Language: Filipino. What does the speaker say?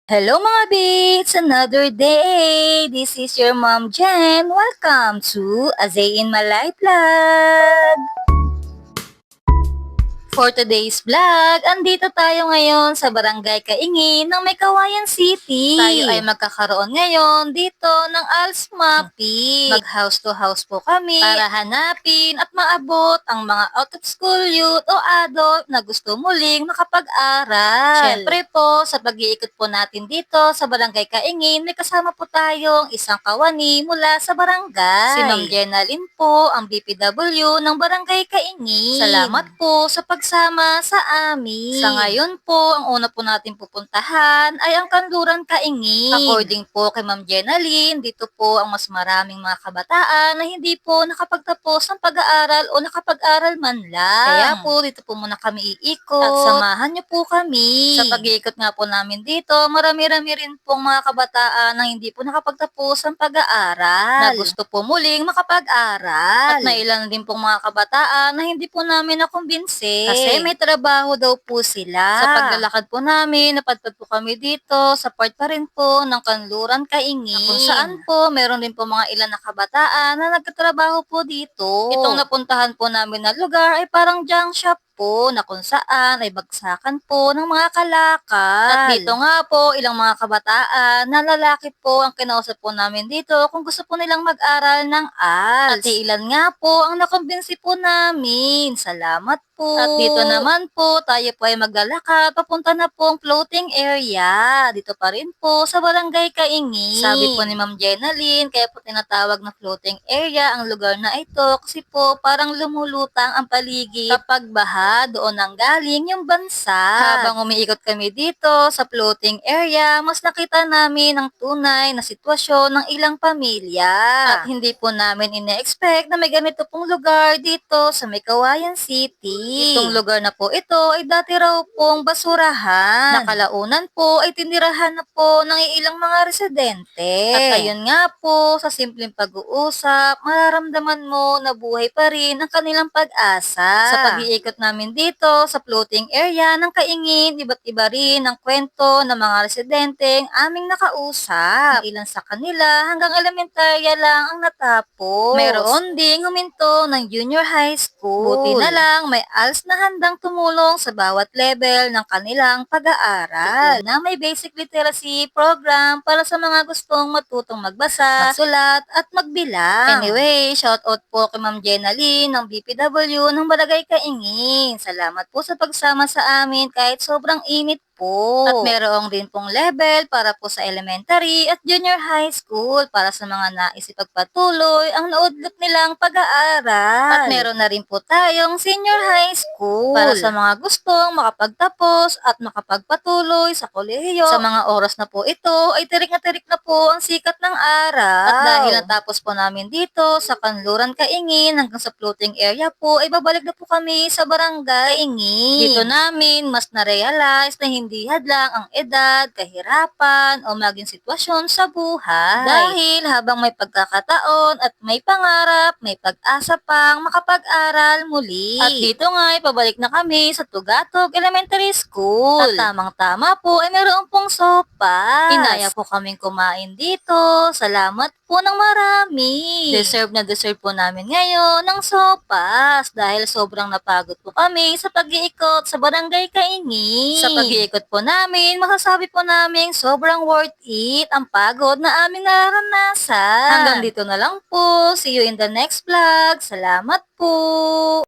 Hello mga bits! Another day! This is your mom Jen. Welcome to A Day in My Life Vlog! For today's vlog, andito tayo ngayon sa Barangay Kaingin ng May Kawayan City. Tayo ay magkakaroon ngayon dito ng ALS Mapping. Mag-house to house po kami para hanapin at maabot ang mga out-of-school youth o adult na gusto muling makapag-aral. Siyempre po, sa pag-iikot po natin dito sa Barangay Kaingin, may kasama po tayong isang kawani mula sa barangay. Si Ma'am Jenalyn po, ang BPW ng Barangay Kaingin. Salamat po sa pagsama sa amin. Sa ngayon po, ang una po natin pupuntahan ay ang Kanluran Kaingin. According po kay Ma'am Jenalyn, dito po ang mas maraming mga kabataan na hindi po nakapagtapos ng pag-aaral o nakapag-aral man lang. Kaya po, dito po muna kami iikot at samahan niyo po kami. Sa pag-iikot nga po namin dito, marami-rami rin pong mga kabataan na hindi po nakapagtapos ng pag-aaral na gusto po muling makapag-aral. At may ilan din pong mga kabataan na hindi po namin nakumbinsi kasi may trabaho daw po sila. Sa paglalakad po namin, napadpad po kami dito sa part pa rin po ng Kanluran Kaingin. Kung saan po, meron din po mga ilan na kabataan na nagtatrabaho po dito. Itong napuntahan po namin na lugar ay parang junk shop po na kung saan ay bagsakan po ng mga kalakal. At dito nga po, ilang mga kabataan na lalaki po ang kinausap po namin dito kung gusto po nilang mag-aral ng ALS. At ilan nga po ang nakumbinsi po namin. Salamat po. At dito naman po, tayo po ay maglalakad papunta na po ang floating area. Dito pa rin po sa Barangay Kaingin. Sabi po ni Ma'am Jenalyn, kaya po tinatawag na floating area ang lugar na ito kasi po parang lumulutang ang paligid kapag baha doon nanggaling yung bansa. Habang umiikot kami dito sa floating area, mas nakita namin ang tunay na sitwasyon ng ilang pamilya. At hindi po namin ine-expect na may ganito pong lugar dito sa May Kawayan City. Itong lugar na po ito ay dati raw pong basurahan. Nakalaunan po ay tinirahan na po ng ilang mga residente. At ayun nga po, sa simpleng pag-uusap, mararamdaman mo na buhay pa rin ang kanilang pag-asa. Sa pag-iikot namin dito sa floating area ng Kaingin, iba't iba rin ang kwento ng mga residenteng aming nakausap. Ilan sa kanila hanggang elementarya lang ang natapos. Mayroon ding huminto ng junior high school. Buti na lang may ALS na handang tumulong sa bawat level ng kanilang pag-aaral. Na may basic literacy program para sa mga gustong matutong magbasa, magsulat at magbilang. Anyway, shout out po kay Ma'am Jenalyn ng BPW ng Barangay Kaingin. Salamat po sa pagsama sa amin kahit sobrang init po. At meron din pong level para po sa elementary at junior high school para sa mga nais ipagpatuloy ang naudlot nilang pag-aaral. At meron na rin po tayong senior high school para sa mga gustong makapagtapos at makapagpatuloy sa kolehiyo. Sa mga oras na po ito ay tirik na po ang sikat ng araw. At dahil natapos po namin dito sa Kanluran Kaingin hanggang sa floating area po ay babalik na po kami sa Barangay Kaingin. Dito namin mas na-realize na hindi hadlang ang edad, kahirapan o maging sitwasyon sa buhay. Dahil habang may pagkakataon at may pangarap, may pag-asa pang makapag-aral muli. At dito nga ay pabalik na kami sa Tugatog Elementary School. At tamang-tama po ay meron pong sopas. Inaya po kaming kumain dito. Salamat po ng marami. Deserve na deserve po namin ngayon ng sopas dahil sobrang napagod po kami sa pag-iikot sa Barangay Kaingin. Sa pag-iikot po namin, masasabi po namin sobrang worth it ang pagod na aming naranasan. Hanggang dito na lang po. See you in the next vlog. Salamat po.